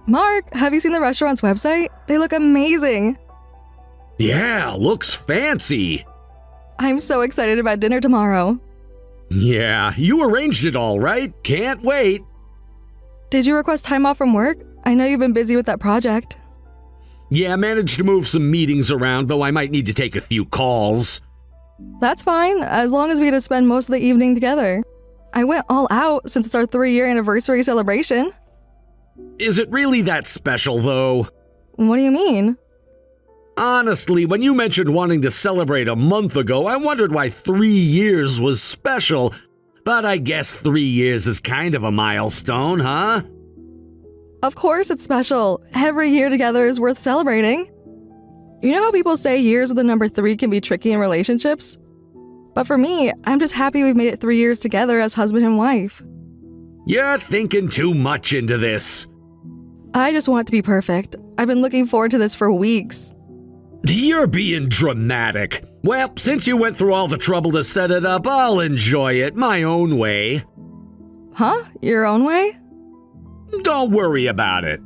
Mark, have you seen the restaurant's website? They look amazing. Yeah, looks fancy. I'm so excited about dinner tomorrow. Yeah, you arranged it all, right? Can't wait. Did you request time off from work? I know you've been busy with that project. Yeah, managed to move some meetings around, though I might need to take a few calls. That's fine, as long as we get to spend most of the evening together. I went all out since it's our 3-year anniversary celebration. Is it really that special, though? What do you mean? Honestly, when you mentioned wanting to celebrate a month ago, I wondered why 3 years was special. But I guess 3 years is kind of a milestone, huh? Of course it's special. Every year together is worth celebrating. You know how people say years with the number 3 can be tricky in relationships? But for me, I'm just happy we've made it 3 years together as husband and wife. You're thinking too much into this. I just want it to be perfect. I've been looking forward to this for weeks. You're being dramatic. Well, since you went through all the trouble to set it up, I'll enjoy it my own way. Huh? Your own way? Don't worry about it.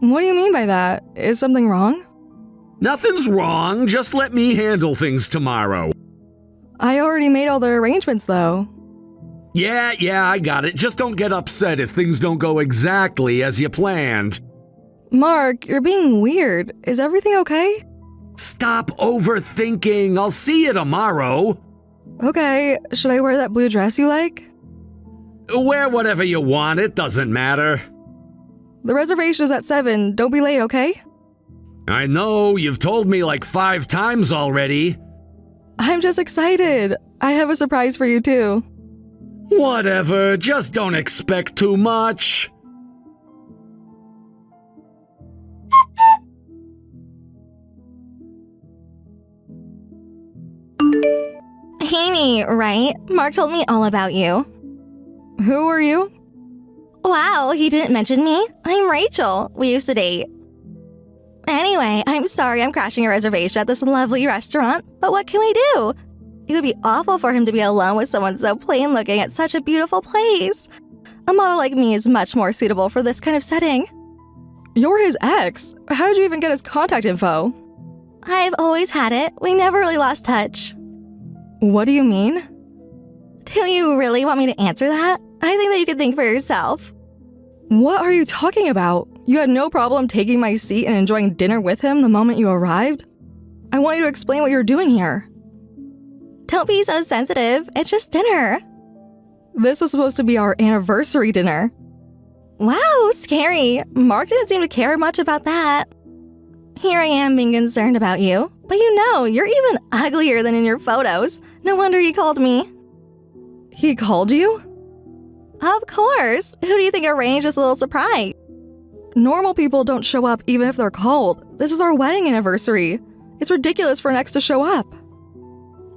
What do you mean by that? Is something wrong? Nothing's wrong, just let me handle things tomorrow. I already made all the arrangements though. Yeah, I got it. Just don't get upset if things don't go exactly as you planned. Mark, you're being weird. Is everything okay? Stop overthinking. I'll see you tomorrow. Okay, should I wear that blue dress you like? Wear whatever you want, it doesn't matter. The reservation is at 7. Don't be late, okay? I know, you've told me like 5 times already. I'm just excited. I have a surprise for you too. Whatever, just don't expect too much. Amy, right? Mark told me all about you. Who are you? Wow, he didn't mention me? I'm Rachel. We used to date. Anyway, I'm sorry I'm crashing your reservation at this lovely restaurant, but what can we do? It would be awful for him to be alone with someone so plain looking at such a beautiful place. A model like me is much more suitable for this kind of setting. You're his ex. How did you even get his contact info? I've always had it. We never really lost touch. What do you mean? Do you really want me to answer that? I think that you could think for yourself. What are you talking about? You had no problem taking my seat and enjoying dinner with him the moment you arrived? I want you to explain what you're doing here. Don't be so sensitive. It's just dinner. This was supposed to be our anniversary dinner. Wow, scary. Mark didn't seem to care much about that. Here I am being concerned about you. But you're even uglier than in your photos. No wonder he called me. He called you? Of course. Who do you think arranged this little surprise? Normal people don't show up even if they're called. This is our wedding anniversary. It's ridiculous for an ex to show up.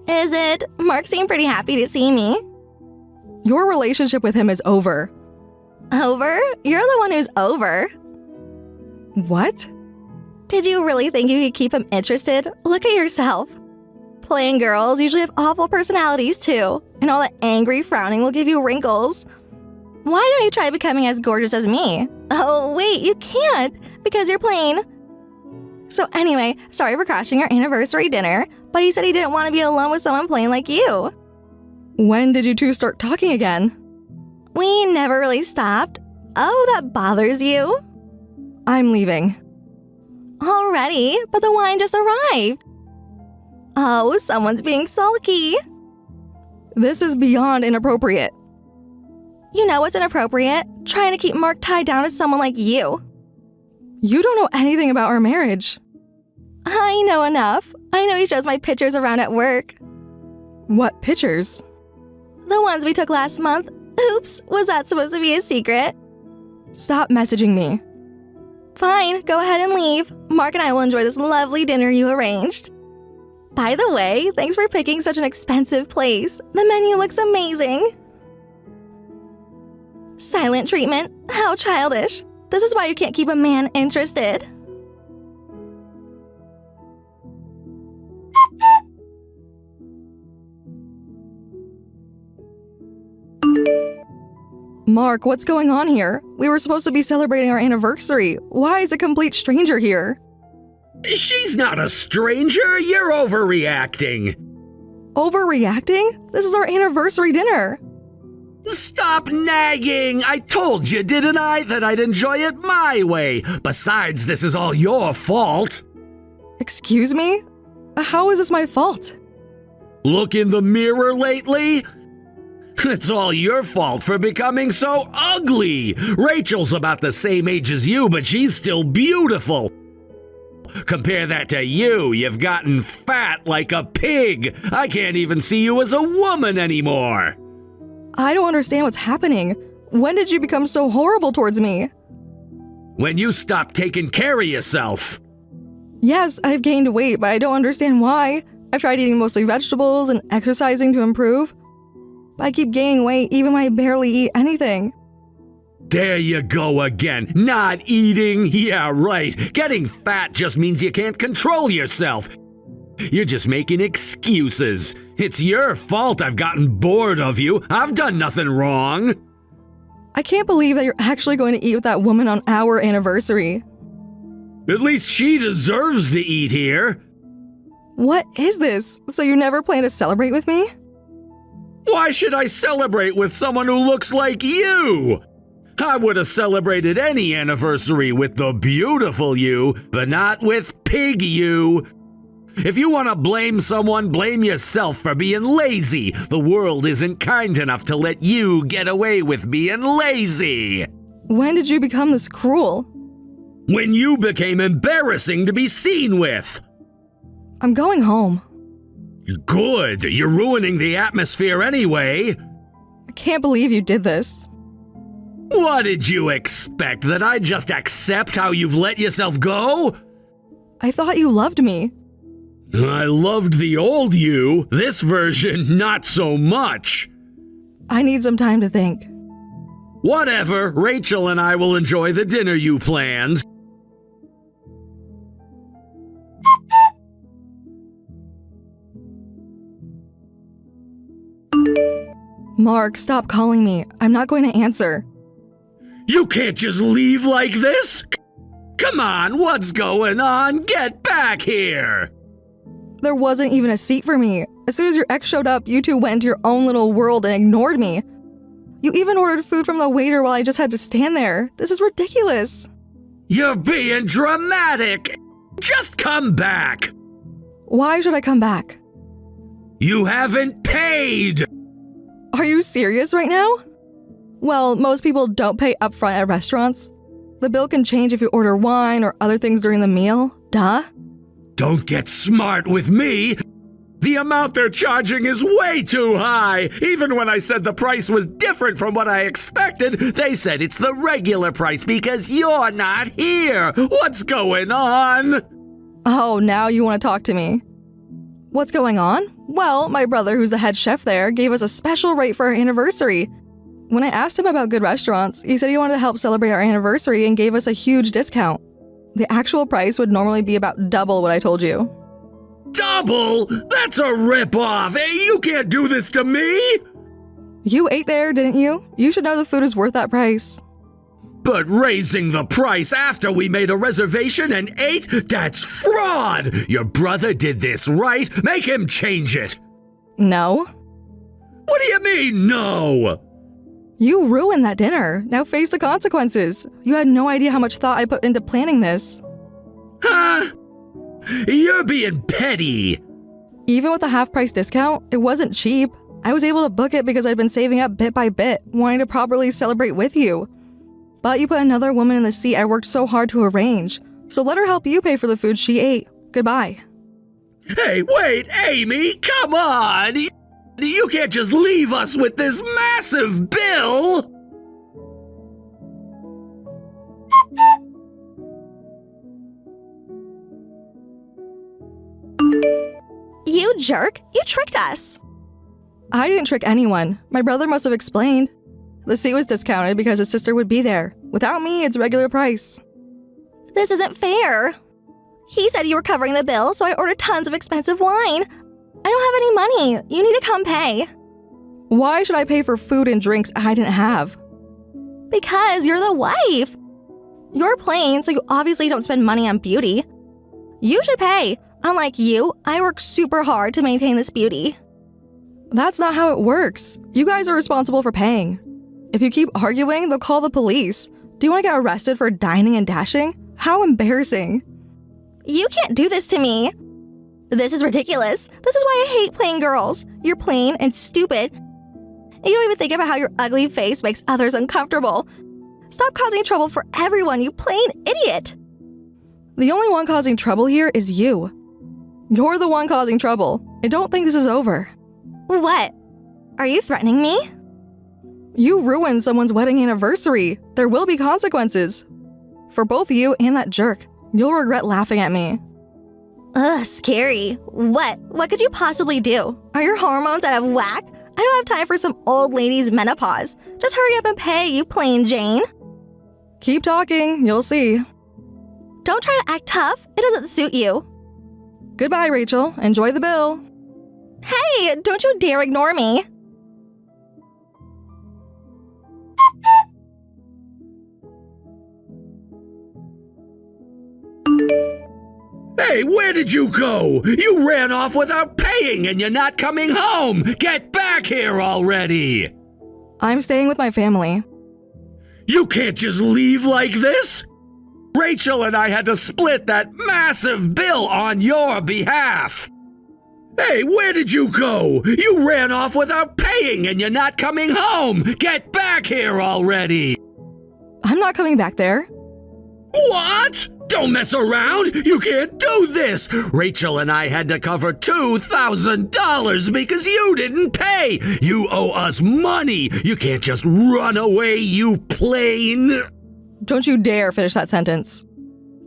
Is it? Mark seemed pretty happy to see me. Your relationship with him is over. Over? You're the one who's over. What? Did you really think you could keep him interested? Look at yourself. Plain girls usually have awful personalities too, and all that angry frowning will give you wrinkles. Why don't you try becoming as gorgeous as me? Oh, wait, you can't, because you're plain. So anyway, sorry for crashing your anniversary dinner, but he said he didn't want to be alone with someone plain like you. When did you two start talking again? We never really stopped. Oh, that bothers you? I'm leaving. Already? But the wine just arrived. Oh, someone's being sulky. This is beyond inappropriate. You know what's inappropriate? Trying to keep Mark tied down to someone like you. You don't know anything about our marriage. I know enough. I know he shows my pictures around at work. What pictures? The ones we took last month. Oops, was that supposed to be a secret? Stop messaging me. Fine, go ahead and leave. Mark and I will enjoy this lovely dinner you arranged. By the way, thanks for picking such an expensive place. The menu looks amazing. Silent treatment? How childish. This is why you can't keep a man interested. Mark, what's going on here? We were supposed to be celebrating our anniversary. Why is a complete stranger here? She's not a stranger. You're overreacting. Overreacting? This is our anniversary dinner. Stop nagging! I told you, didn't I, that I'd enjoy it my way. Besides, this is all your fault. Excuse me? How is this my fault? Look in the mirror lately? It's all your fault for becoming so ugly. Rachel's about the same age as you, but she's still beautiful. Compare that to you. You've gotten fat like a pig. I can't even see you as a woman anymore. I don't understand what's happening. When did you become so horrible towards me? When you stopped taking care of yourself. Yes, I've gained weight, but I don't understand why. I've tried eating mostly vegetables and exercising to improve. But I keep gaining weight even when I barely eat anything. There you go again. Not eating. Yeah, right. Getting fat just means you can't control yourself. You're just making excuses. It's your fault I've gotten bored of you. I've done nothing wrong. I can't believe that you're actually going to eat with that woman on our anniversary. At least she deserves to eat here. What is this? So you never plan to celebrate with me? Why should I celebrate with someone who looks like you? I would have celebrated any anniversary with the beautiful you, but not with pig you. If you want to blame someone, blame yourself for being lazy. The world isn't kind enough to let you get away with being lazy. When did you become this cruel? When you became embarrassing to be seen with. I'm going home. Good. You're ruining the atmosphere anyway. I can't believe you did this. What did you expect? That I'd just accept how you've let yourself go? I thought you loved me. I loved the old you. This version, not so much. I need some time to think. Whatever. Rachel and I will enjoy the dinner you planned. Mark, stop calling me. I'm not going to answer. You can't just leave like this. Come on, what's going on? Get back here. There wasn't even a seat for me. As soon as your ex showed up, you two went into your own little world and ignored me. You even ordered food from the waiter while I just had to stand there. This is ridiculous. You're being dramatic. Just come back. Why should I come back? You haven't paid. Are you serious right now? Well, most people don't pay upfront at restaurants. The bill can change if you order wine or other things during the meal. Duh. Don't get smart with me. The amount they're charging is way too high. Even when I said the price was different from what I expected, they said it's the regular price because you're not here. What's going on? Oh, now you want to talk to me. What's going on? Well, my brother, who's the head chef there, gave us a special rate for our anniversary. When I asked him about good restaurants, he said he wanted to help celebrate our anniversary and gave us a huge discount. The actual price would normally be about double what I told you. Double? That's a ripoff. Hey, you can't do this to me. You ate there, didn't you? You should know the food is worth that price. But raising the price after we made a reservation and ate? That's fraud! Your brother did this right. Make him change it. No. What do you mean, no? You ruined that dinner. Now face the consequences. You had no idea how much thought I put into planning this. Huh? You're being petty. Even with the half-price discount, it wasn't cheap. I was able to book it because I'd been saving up bit by bit, wanting to properly celebrate with you. But you put another woman in the seat I worked so hard to arrange. So let her help you pay for the food she ate. Goodbye. Hey, wait, Amy, come on! You can't just leave us with this massive bill! You jerk! You tricked us! I didn't trick anyone. My brother must have explained. The seat was discounted because his sister would be there. Without me, it's regular price. This isn't fair. He said you were covering the bill, so I ordered tons of expensive wine. I don't have any money. You need to come pay. Why should I pay for food and drinks I didn't have? Because you're the wife. You're plain, so you obviously don't spend money on beauty. You should pay. Unlike you, I work super hard to maintain this beauty. That's not how it works. You guys are responsible for paying. If you keep arguing, they'll call the police. Do you want to get arrested for dining and dashing? How embarrassing. You can't do this to me. This is ridiculous. This is why I hate plain girls. You're plain and stupid. You don't even think about how your ugly face makes others uncomfortable. Stop causing trouble for everyone, you plain idiot. The only one causing trouble here is you. You're the one causing trouble. I don't think this is over. What? Are you threatening me? You ruined someone's wedding anniversary. There will be consequences. For both you and that jerk. You'll regret laughing at me. Ugh, scary. What? What could you possibly do? Are your hormones out of whack? I don't have time for some old lady's menopause. Just hurry up and pay, you plain Jane. Keep talking, you'll see. Don't try to act tough. It doesn't suit you. Goodbye, Rachel. Enjoy the bill. Hey, don't you dare ignore me. Hey, where did you go? You ran off without paying and you're not coming home! Get back here already! I'm staying with my family. You can't just leave like this! Rachel and I had to split that massive bill on your behalf! Hey, where did you go? You ran off without paying and you're not coming home! Get back here already! I'm not coming back there. What? Don't mess around! You can't do this! Rachel and I had to cover $2,000 because you didn't pay! You owe us money! You can't just run away, you plain... Don't you dare finish that sentence.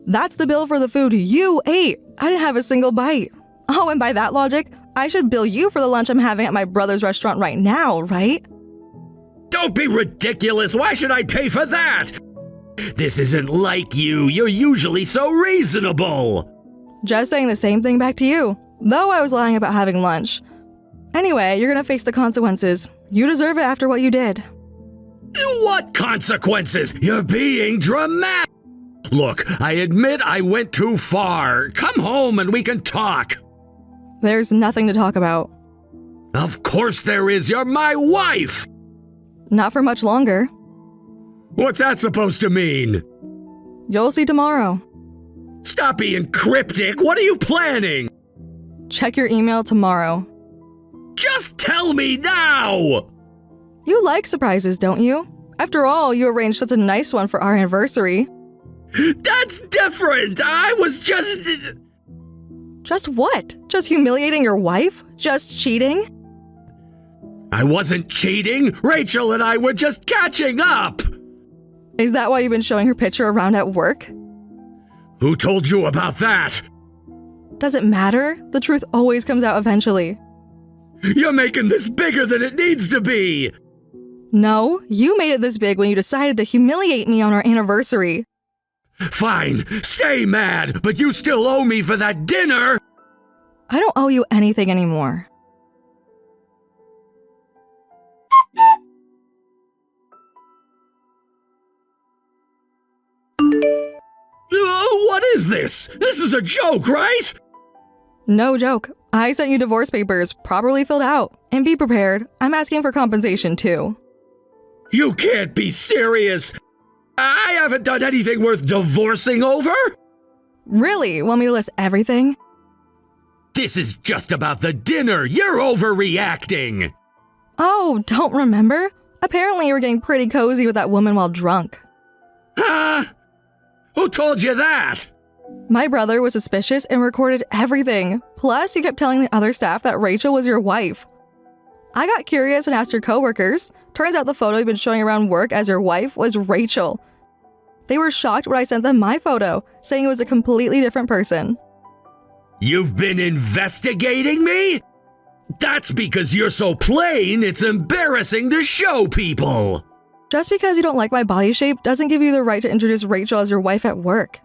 That's the bill for the food you ate. I didn't have a single bite. Oh, and by that logic, I should bill you for the lunch I'm having at my brother's restaurant right now, right? Don't be ridiculous! Why should I pay for that? This isn't like you. You're usually so reasonable. Just saying the same thing back to you, though I was lying about having lunch. Anyway, you're gonna face the consequences. You deserve it after what you did. What consequences? You're being dramatic. Look, I admit I went too far. Come home and we can talk. There's nothing to talk about. Of course there is. You're my wife. Not for much longer. What's that supposed to mean? You'll see tomorrow. Stop being cryptic. What are you planning? Check your email tomorrow. Just tell me now! You like surprises, don't you? After all, you arranged such a nice one for our anniversary. That's different! I was just... Just what? Just humiliating your wife? Just cheating? I wasn't cheating! Rachel and I were just catching up! Is that why you've been showing her picture around at work? Who told you about that? Does it matter? The truth always comes out eventually. You're making this bigger than it needs to be! No, you made it this big when you decided to humiliate me on our anniversary. Fine, stay mad, but you still owe me for that dinner! I don't owe you anything anymore. What is this? This is a joke, right? No joke. I sent you divorce papers, properly filled out. And be prepared, I'm asking for compensation too. You can't be serious! I haven't done anything worth divorcing over! Really? Want me to list everything? This is just about the dinner! You're overreacting! Oh, don't remember? Apparently you were getting pretty cozy with that woman while drunk. Huh? Who told you that? My brother was suspicious and recorded everything. Plus, you kept telling the other staff that Rachel was your wife. I got curious and asked your coworkers. Turns out the photo you've been showing around work as your wife was Rachel. They were shocked when I sent them my photo, saying it was a completely different person. You've been investigating me? That's because you're so plain, it's embarrassing to show people. Just because you don't like my body shape doesn't give you the right to introduce Rachel as your wife at work.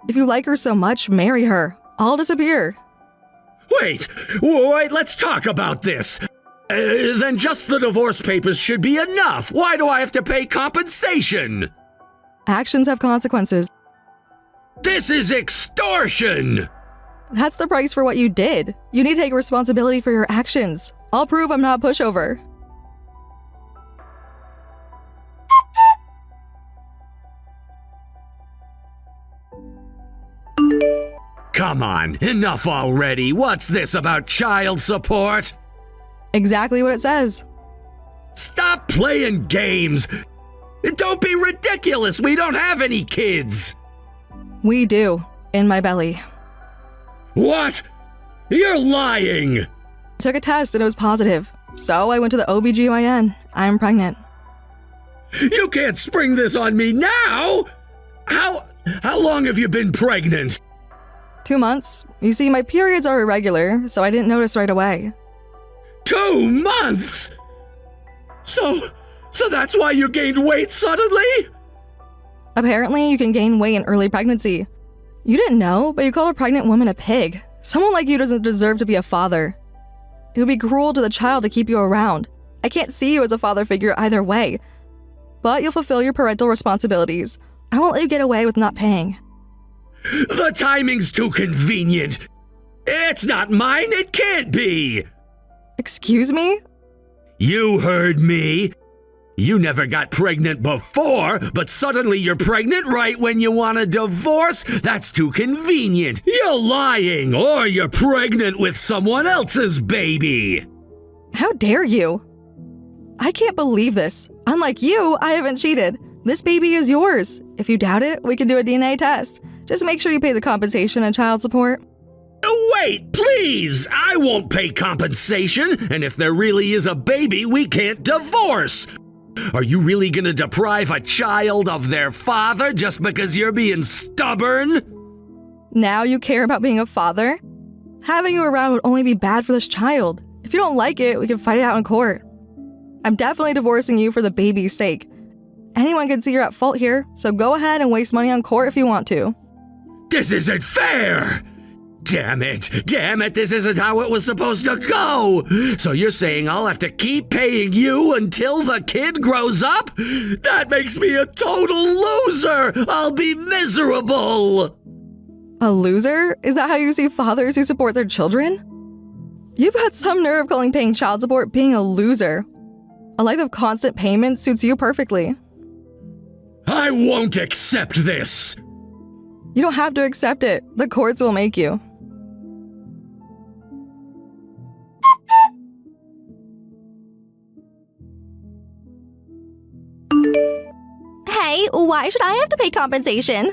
If you like her so much, marry her. I'll disappear. Wait, let's talk about this. Then just the divorce papers should be enough. Why do I have to pay compensation? Actions have consequences. This is extortion! That's the price for what you did. You need to take responsibility for your actions. I'll prove I'm not a pushover. Come on, enough already. What's this about child support? Exactly what it says. Stop playing games! Don't be ridiculous! We don't have any kids! We do, in my belly. What? You're lying! I took a test and it was positive. So I went to the OBGYN. I'm pregnant. You can't spring this on me now! How long have you been pregnant? 2 months. You see, my periods are irregular, so I didn't notice right away. 2 months? So that's why you gained weight suddenly? Apparently, you can gain weight in early pregnancy. You didn't know, but you called a pregnant woman a pig. Someone like you doesn't deserve to be a father. It would be cruel to the child to keep you around. I can't see you as a father figure either way. But you'll fulfill your parental responsibilities. I won't let you get away with not paying. The timing's too convenient. It's not mine, it can't be. Excuse me? You heard me. You never got pregnant before, but suddenly you're pregnant right when you want a divorce? That's too convenient. You're lying, or you're pregnant with someone else's baby. How dare you? I can't believe this. Unlike you, I haven't cheated. This baby is yours. If you doubt it, we can do a DNA test. Just make sure you pay the compensation and child support. Wait, please! I won't pay compensation, and if there really is a baby, we can't divorce! Are you really gonna deprive a child of their father just because you're being stubborn? Now you care about being a father? Having you around would only be bad for this child. If you don't like it, we can fight it out in court. I'm definitely divorcing you for the baby's sake. Anyone can see you're at fault here, so go ahead and waste money on court if you want to. This isn't fair! Damn it, this isn't how it was supposed to go! So you're saying I'll have to keep paying you until the kid grows up? That makes me a total loser! I'll be miserable! A loser? Is that how you see fathers who support their children? You've got some nerve calling paying child support being a loser. A life of constant payments suits you perfectly. I won't accept this! You don't have to accept it. The courts will make you. Hey, why should I have to pay compensation?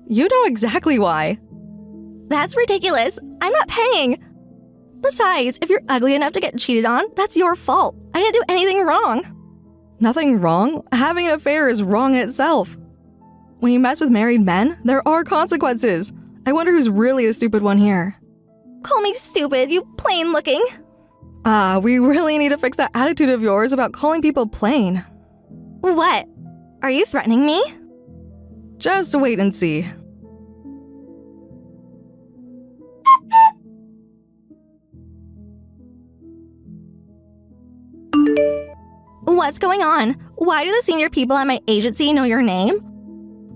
You know exactly why. That's ridiculous. I'm not paying. Besides, if you're ugly enough to get cheated on, that's your fault. I didn't do anything wrong. Nothing wrong. Having an affair is wrong in itself. When you mess with married men, there are consequences. I wonder who's really the stupid one here. Call me stupid, you plain looking. We really need to fix that attitude of yours about calling people plain. What? Are you threatening me? Just wait and see. What's going on? Why do the senior people at my agency know your name?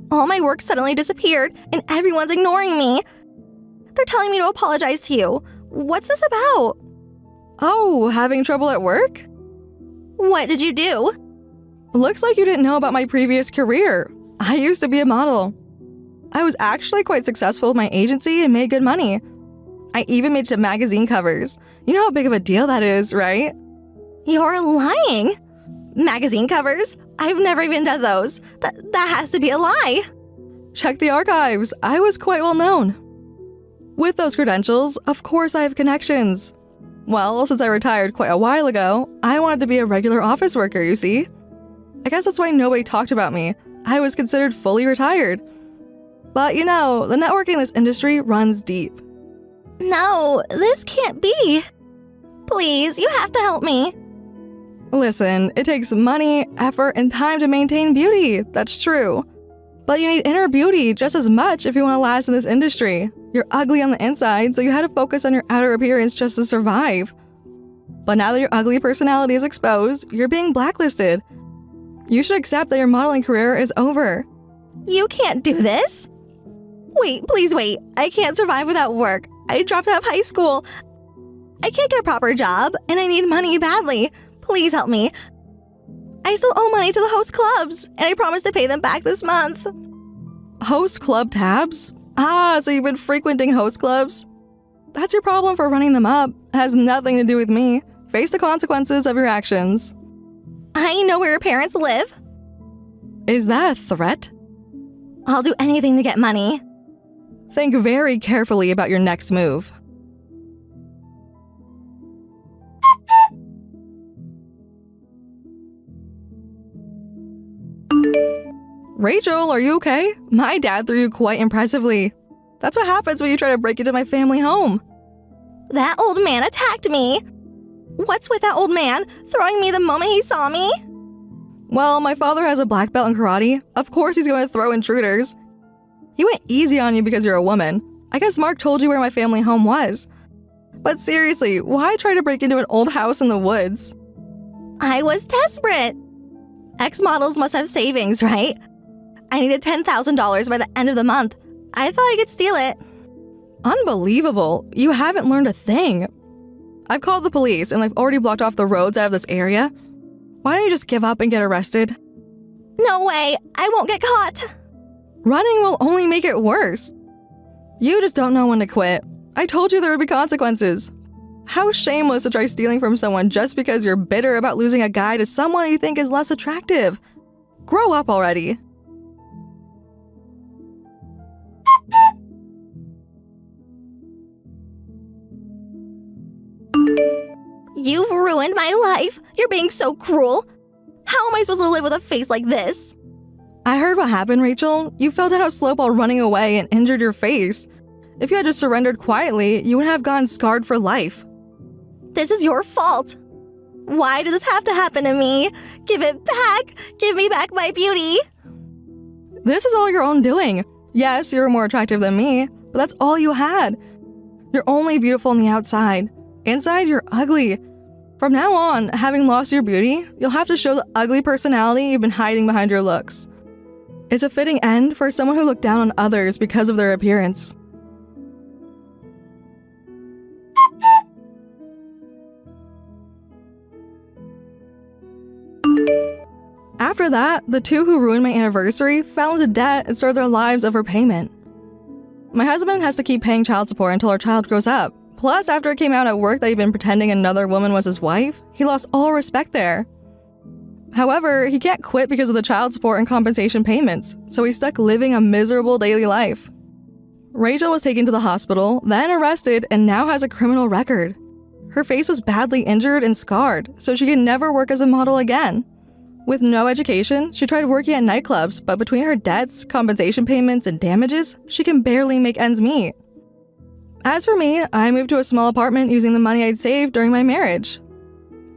All my work suddenly disappeared, and everyone's ignoring me. They're telling me to apologize to you. What's this about? Oh, having trouble at work? What did you do? Looks like you didn't know about my previous career. I used to be a model. I was actually quite successful with my agency and made good money. I even made it to magazine covers. You know how big of a deal that is, right? You're lying. Magazine covers? I've never even done those. That has to be a lie. Check the archives. I was quite well known. With those credentials, of course I have connections. Well, since I retired quite a while ago, I wanted to be a regular office worker, you see. I guess that's why nobody talked about me. I was considered fully retired. But you know, the networking in this industry runs deep. No, this can't be. Please, you have to help me. Listen, it takes money, effort, and time to maintain beauty. That's true. But you need inner beauty just as much if you want to last in this industry. You're ugly on the inside, so you had to focus on your outer appearance just to survive. But now that your ugly personality is exposed, you're being blacklisted. You should accept that your modeling career is over. You can't do this. Wait, please wait. I can't survive without work. I dropped out of high school. I can't get a proper job, and I need money badly. Please help me. I still owe money to the host clubs, and I promised to pay them back this month. Host club tabs? Ah, so you've been frequenting host clubs? That's your problem for running them up. It has nothing to do with me. Face the consequences of your actions. I know where your parents live. Is that a threat? I'll do anything to get money. Think very carefully about your next move. Rachel, are you okay? My dad threw you quite impressively. That's what happens when you try to break into my family home. That old man attacked me. What's with that old man throwing me the moment he saw me? Well, my father has a black belt in karate. Of course he's going to throw intruders. He went easy on you because you're a woman. I guess Mark told you where my family home was. But seriously, why try to break into an old house in the woods? I was desperate. Ex-models must have savings, right? I needed $10,000 by the end of the month. I thought I could steal it. Unbelievable. You haven't learned a thing. I've called the police and they've already blocked off the roads out of this area. Why don't you just give up and get arrested? No way. I won't get caught. Running will only make it worse. You just don't know when to quit. I told you there would be consequences. How shameless to try stealing from someone just because you're bitter about losing a guy to someone you think is less attractive. Grow up already. You've ruined my life. You're being so cruel. How am I supposed to live with a face like this? I heard what happened, Rachel. You fell down a slope while running away and injured your face. If you had just surrendered quietly, you would have gone scarred for life. This is your fault. Why does this have to happen to me? Give it back. Give me back my beauty. This is all your own doing. Yes, you're more attractive than me, but that's all you had. You're only beautiful on the outside. Inside, you're ugly. From now on, having lost your beauty, you'll have to show the ugly personality you've been hiding behind your looks. It's a fitting end for someone who looked down on others because of their appearance. After that, the two who ruined my anniversary fell into debt and started their lives over payment. My husband has to keep paying child support until our child grows up. Plus, after it came out at work that he'd been pretending another woman was his wife, he lost all respect there. However, he can't quit because of the child support and compensation payments, so he's stuck living a miserable daily life. Rachel was taken to the hospital, then arrested, and now has a criminal record. Her face was badly injured and scarred, so she can never work as a model again. With no education, she tried working at nightclubs, but between her debts, compensation payments, and damages, she can barely make ends meet. As for me, I moved to a small apartment using the money I'd saved during my marriage.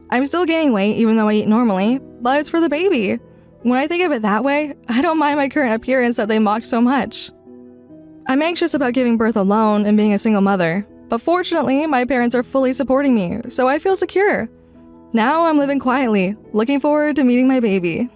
I'm still gaining weight even though I eat normally, but it's for the baby. When I think of it that way, I don't mind my current appearance that they mocked so much. I'm anxious about giving birth alone and being a single mother, but fortunately, my parents are fully supporting me, so I feel secure. Now I'm living quietly, looking forward to meeting my baby.